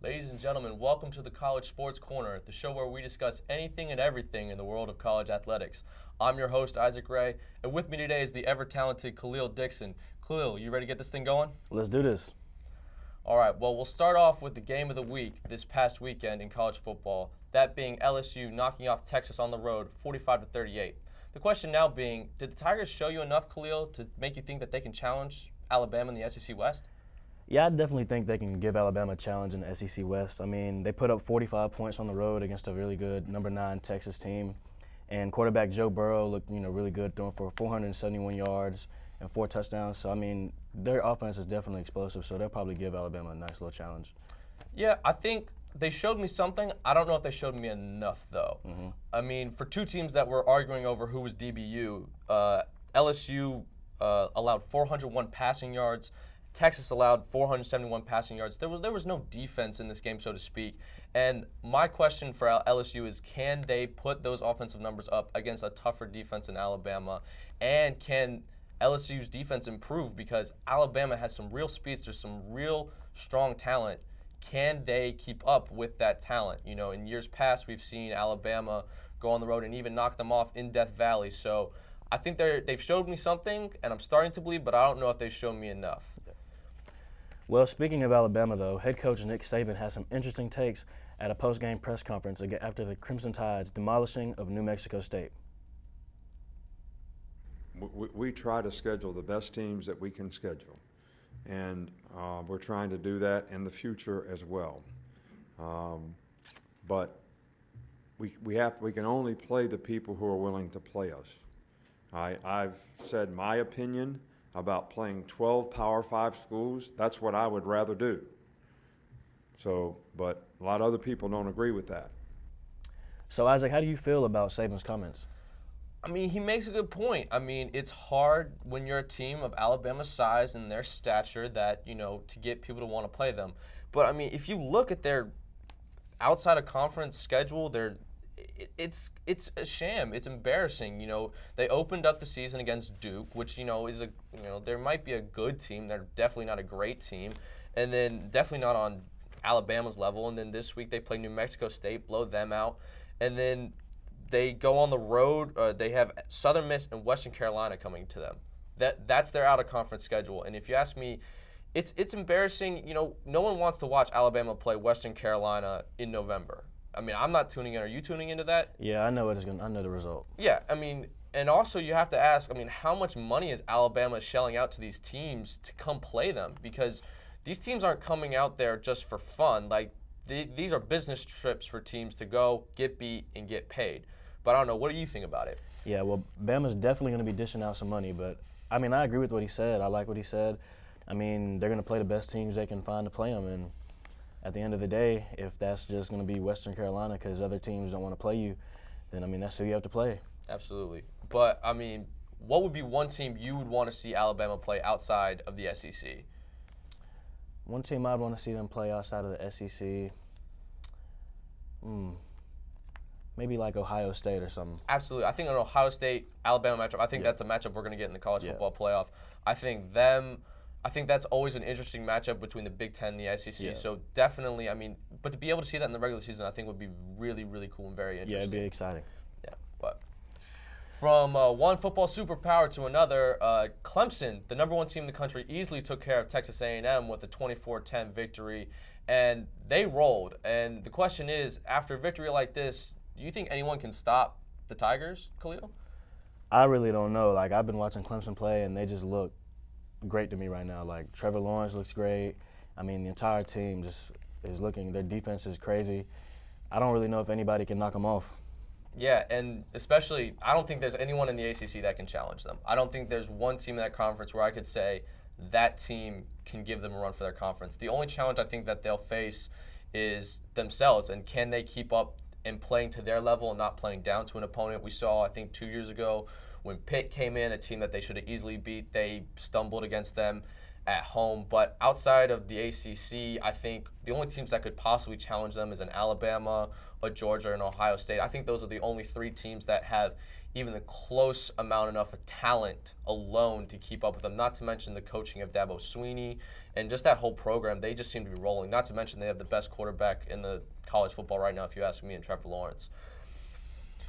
Ladies and gentlemen, welcome to the College Sports Corner, the show where we discuss anything and everything in the world of college athletics. I'm your host, Isaac Ray, and with me today is the ever-talented Kahlil Dixon. Kahlil, you ready to get this thing going? Let's do this. All right, well, we'll start off with the game of the week this past weekend in college football, that being LSU knocking off Texas on the road 45-38. The question now being, did the Tigers show you enough, Kahlil, to make you think that they can challenge Alabama in the SEC West? Yeah, I definitely think they can give Alabama a challenge in the SEC West. I mean, they put up 45 points on the road against a really good number 9 Texas team. And quarterback Joe Burrow looked, really good, throwing for 471 yards and 4 touchdowns. So, I mean, their offense is definitely explosive, so they'll probably give Alabama a nice little challenge. Yeah, I think they showed me something. I don't know if they showed me enough, though. Mm-hmm. I mean, for two teams that were arguing over who was DBU, LSU allowed 401 passing yards. Texas allowed 471 passing yards. There was no defense in this game, so to speak. And my question for LSU is, can they put those offensive numbers up against a tougher defense in Alabama? And can LSU's defense improve? Because Alabama has some real speedsters, some real strong talent. Can they keep up with that talent? In years past, we've seen Alabama go on the road and even knock them off in Death Valley. So I think they've showed me something, and I'm starting to believe, but I don't know if they've shown me enough. Well, speaking of Alabama, though, head coach Nick Saban has some interesting takes at a post-game press conference after the Crimson Tide's demolishing of New Mexico State. We try to schedule the best teams that we can schedule, and we're trying to do that in the future as well. But we can only play the people who are willing to play us. I've said my opinion about playing 12 Power 5 schools. That's what I would rather do. So, but a lot of other people don't agree with that. So, Isaac, how do you feel about Saban's comments? I mean, he makes a good point. I mean, it's hard when you're a team of Alabama's size and their stature that, to get people to want to play them. But, I mean, if you look at their outside of conference schedule, it's a sham. It's embarrassing. They opened up the season against Duke, which, is there might be a good team. They're definitely not a great team. And then definitely not on Alabama's level. And then this week they play New Mexico State, blow them out. And then they go on the road. They have Southern Miss and Western Carolina coming to them. That's their out-of-conference schedule. And if you ask me, it's embarrassing. No one wants to watch Alabama play Western Carolina in November. I mean, I'm not tuning in. Are you tuning into that? Yeah, I know I know the result. Yeah, I mean, and also you have to ask, how much money is Alabama shelling out to these teams to come play them? Because these teams aren't coming out there just for fun. Like, these are business trips for teams to go, get beat, and get paid. But I don't know. What do you think about it? Yeah, well, Bama's definitely going to be dishing out some money. But, I agree with what he said. I like what he said. They're going to play the best teams they can find to play them. And at the end of the day, if that's just going to be Western Carolina because other teams don't want to play you, then, that's who you have to play. Absolutely. But, what would be one team you would want to see Alabama play outside of the SEC? One team I'd want to see them play outside of the SEC, maybe like Ohio State or something. Absolutely. I think an Ohio State-Alabama matchup, I think that's a matchup we're going to get in the college football playoff. I think that's always an interesting matchup between the Big Ten and the SEC. Yeah. So definitely, but to be able to see that in the regular season, I think would be really, really cool and very interesting. Yeah, it'd be exciting. Yeah, but from one football superpower to another, Clemson, the number 1 team in the country, easily took care of Texas A&M with a 24-10 victory, and they rolled. And the question is, after a victory like this, do you think anyone can stop the Tigers, Kahlil? I really don't know. I've been watching Clemson play, and they just look great to me right now. Trevor Lawrence looks great. The entire team just is looking. Their defense is crazy. I don't really know if anybody can knock them off. Yeah, and especially, I don't think there's anyone in the ACC that can challenge them. I don't think there's one team in that conference where I could say that team can give them a run for their conference. The only challenge I think that they'll face is themselves, and can they keep up and playing to their level and not playing down to an opponent. We saw, I think, 2 years ago when Pitt came in, a team that they should have easily beat, they stumbled against them at home. But outside of the ACC, I think the only teams that could possibly challenge them is an Alabama, a Georgia, and Ohio State. I think those are the only 3 teams that have even the close amount enough of talent alone to keep up with them, not to mention the coaching of Dabo Sweeney and just that whole program. They just seem to be rolling, not to mention they have the best quarterback in the college football right now, if you ask me, and Trevor Lawrence.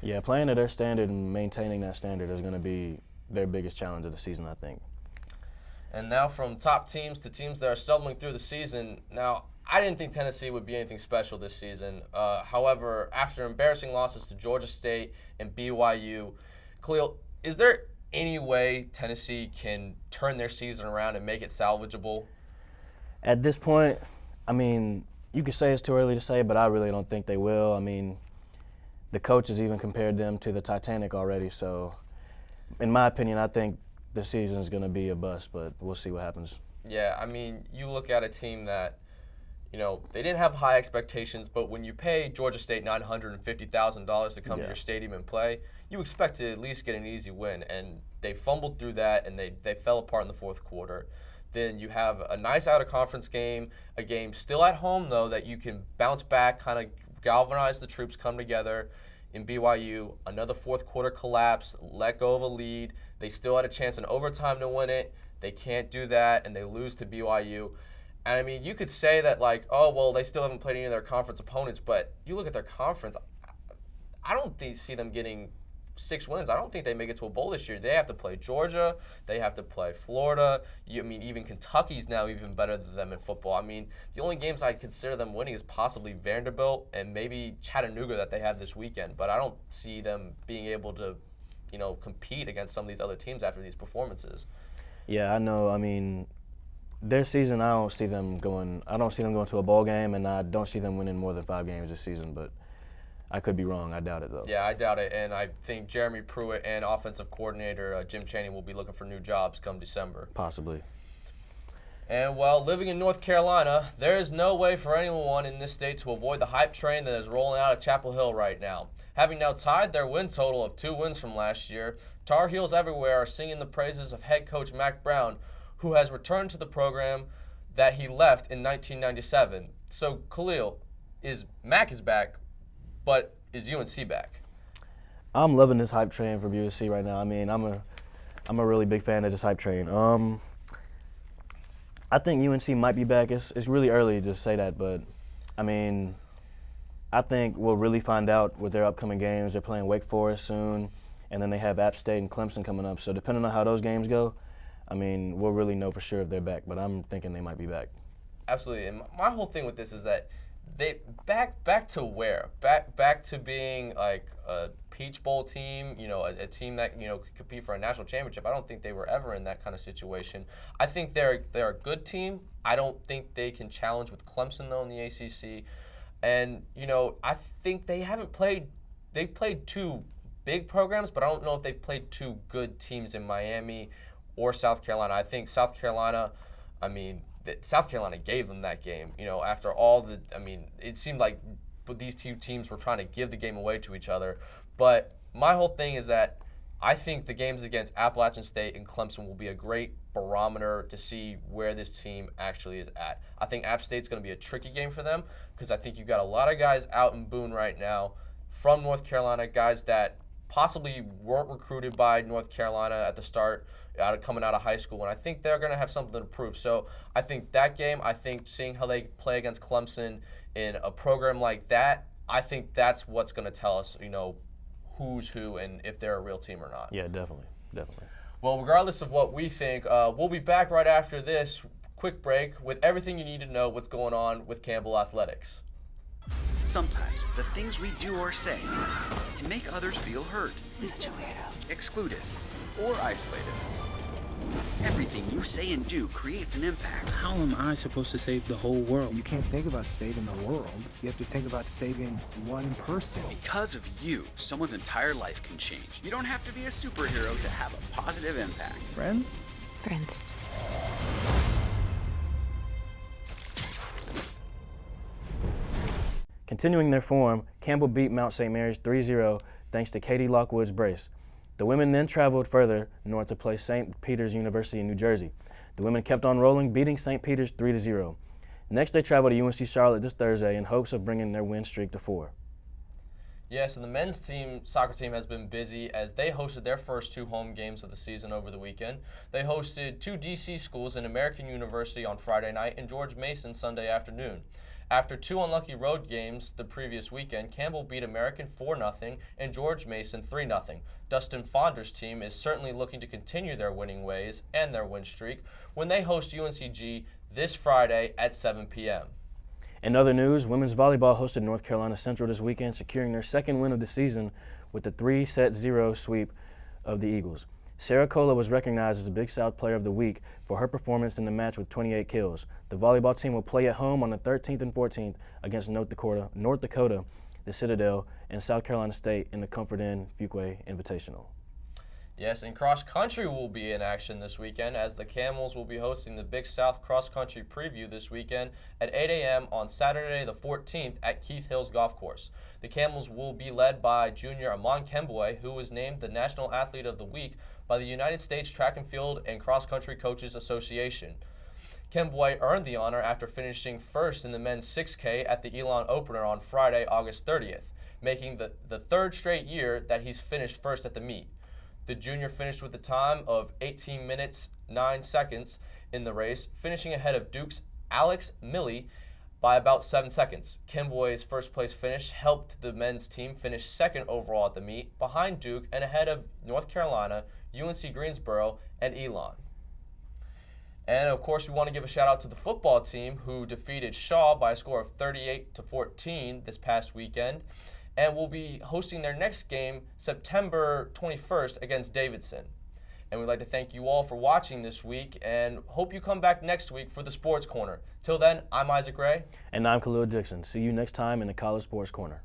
Yeah, playing to their standard and maintaining that standard is going to be their biggest challenge of the season, I think. And now from top teams to teams that are stumbling through the season. Now, I didn't think Tennessee would be anything special this season. However, after embarrassing losses to Georgia State and BYU, Kahlil, is there any way Tennessee can turn their season around and make it salvageable? At this point, I mean, you could say it's too early to say, but I really don't think they will. I mean, the coach has even compared them to the Titanic already. So, in my opinion, I think the season is going to be a bust, but we'll see what happens. Yeah, I mean, you look at a team that, they didn't have high expectations, but when you pay Georgia State $950,000 to come to your stadium and play, you expect to at least get an easy win. And they fumbled through that, and they fell apart in the fourth quarter. Then you have a nice out-of-conference game, a game still at home, though, that you can bounce back, kind of galvanize the troops, come together. In BYU, another fourth quarter collapse, let go of a lead. They still had a chance in overtime to win it. They can't do that, and they lose to BYU. And, I mean, you could say that, they still haven't played any of their conference opponents, but you look at their conference, I don't see them getting 6 wins. I don't think they make it to a bowl this year. They have to play Georgia. They have to play Florida. Even Kentucky's now even better than them in football. I mean, the only games I'd consider them winning is possibly Vanderbilt and maybe Chattanooga that they have this weekend. But I don't see them being able to, compete against some of these other teams after these performances. Yeah, I know. I mean, their season, I don't see them going to a bowl game, and I don't see them winning more than 5 games this season. But I could be wrong. I doubt it, though. Yeah, I doubt it. And I think Jeremy Pruitt and offensive coordinator Jim Chaney will be looking for new jobs come December. Possibly. And, living in North Carolina, there is no way for anyone in this state to avoid the hype train that is rolling out of Chapel Hill right now. Having now tied their win total of 2 wins from last year, Tar Heels everywhere are singing the praises of head coach Mack Brown, who has returned to the program that he left in 1997. So, Kahlil, Mack is back, but is UNC back? I'm loving this hype train from UNC right now. I mean, I'm a really big fan of this hype train. I think UNC might be back. It's really early to say that, but I mean, I think we'll really find out with their upcoming games. They're playing Wake Forest soon, and then they have App State and Clemson coming up. So depending on how those games go, I mean, we'll really know for sure if they're back, but I'm thinking they might be back. Absolutely. And my whole thing with this is that they back to where? Back to being like a Peach Bowl team, a team that, could compete for a national championship. I don't think they were ever in that kind of situation. I think they're a good team. I don't think they can challenge with Clemson, though, in the ACC. And, I think they've played 2 big programs, but I don't know if they've played 2 good teams in Miami or South Carolina. I think South Carolina gave them that game. After all it seemed like these 2 teams were trying to give the game away to each other. But my whole thing is that I think the games against Appalachian State and Clemson will be a great barometer to see where this team actually is at. I think App State's going to be a tricky game for them because I think you've got a lot of guys out in Boone right now from North Carolina, guys that possibly weren't recruited by North Carolina at the start, coming out of high school, and I think they're going to have something to prove. So I think that game, seeing how they play against Clemson in a program like that, I think that's what's going to tell us, who's who and if they're a real team or not. Yeah, definitely. Well, regardless of what we think, we'll be back right after this quick break with everything you need to know what's going on with Campbell Athletics. Sometimes the things we do or say can make others feel hurt, excluded, or isolated. Everything you say and do creates an impact. How am I supposed to save the whole world? You can't think about saving the world. You have to think about saving one person. Because of you, someone's entire life can change. You don't have to be a superhero to have a positive impact. Friends? Friends. Continuing their form, Campbell beat Mount St. Mary's 3-0 thanks to Katie Lockwood's brace. The women then traveled further north to play St. Peter's University in New Jersey. The women kept on rolling, beating St. Peter's 3-0. Next, they traveled to UNC Charlotte this Thursday in hopes of bringing their win streak to 4. Yes, and the men's soccer team has been busy as they hosted their first 2 home games of the season over the weekend. They hosted 2 D.C. schools in American University on Friday night and George Mason Sunday afternoon. After 2 unlucky road games the previous weekend, Campbell beat American 4-0 and George Mason 3-0. Dustin Fonder's team is certainly looking to continue their winning ways and their win streak when they host UNCG this Friday at 7 p.m. In other news, women's volleyball hosted North Carolina Central this weekend, securing their second win of the season with the 3-0 sweep of the Eagles. Sarah Kola was recognized as the Big South Player of the Week for her performance in the match with 28 kills. The volleyball team will play at home on the 13th and 14th against North Dakota, the Citadel, and South Carolina State in the Comfort Inn Fuquay Invitational. Yes, and cross country will be in action this weekend as the Camels will be hosting the Big South Cross Country Preview this weekend at 8 a.m. on Saturday the 14th at Keith Hills Golf Course. The Camels will be led by junior Amon Kembwe, who was named the National Athlete of the Week by the United States Track and Field and Cross Country Coaches Association. Kembwe earned the honor after finishing first in the men's 6K at the Elon Opener on Friday, August 30th, making the third straight year that he's finished first at the meet. The junior finished with a time of 18 minutes, 9 seconds in the race, finishing ahead of Duke's Alex Milley by about 7 seconds. Kembwe's first place finish helped the men's team finish second overall at the meet, behind Duke and ahead of North Carolina, UNC Greensboro, and Elon. And of course, we want to give a shout out to the football team who defeated Shaw by a score of 38-14 this past weekend, and will be hosting their next game September 21st against Davidson. And we'd like to thank you all for watching this week and hope you come back next week for the Sports Corner. Till then, I'm Isaac Ray. And I'm Kahlil Dixon. See you next time in the College Sports Corner.